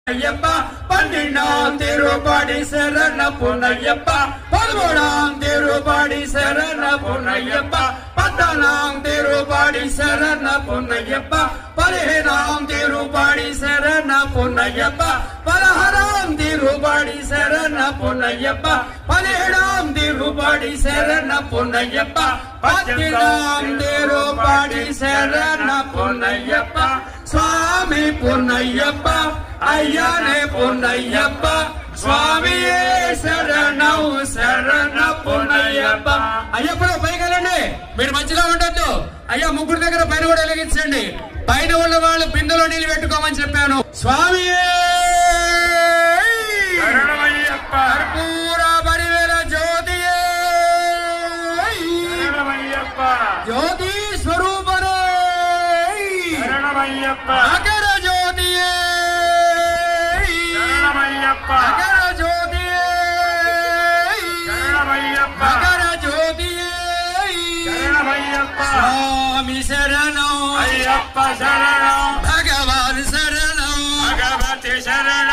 ஐயப்பா 12ஆம் திருப்படி சரண பொன்னையப்பா 13ஆம் திருப்படி சரண பொன்னையப்பா 14ஆம் திருப்படி சரண பொன்னையப்பா 15ஆம் திருப்படி சரண பொன்னையப்பா 16ஆம் திருப்படி சரண பொன்னையப்பா 17ஆம் திருப்படி சரண பொன்னையப்பா 18ஆம் திருப்படி சரண பொன்னையப்பா சுவாமி பொன்னையப்பா అయ్యానే పొన్నయ్యప్ప స్వామియే శరణం శరణ పొన్నయ్యప్ప. అయ్యప్పుడు పైకి వెళ్ళండి, మీరు మధ్యలో ఉండొద్దు. అయ్యా ముగ్గురు దగ్గర పైన కూడా వెలిగించండి. పైన ఉన్న వాళ్ళు బిందెలో నీళ్ళు పెట్టుకోమని చెప్పాను. స్వామియే శరణమయ్యప్ప కర్పూర పరివేల జ్యోతియే శరణమయ్యప్ప జ్యోతి స్వరూపరే శరణమయ్యప్ప అగర జ్యోతియే అగర జ్యోతియే శరణమయ్యప్ప అగర జ్యోతియే శరణమయ్యప్ప స్వామి శరణం అయ్యప్ప శరణం భగవాన్ శరణం భగవతి శరణం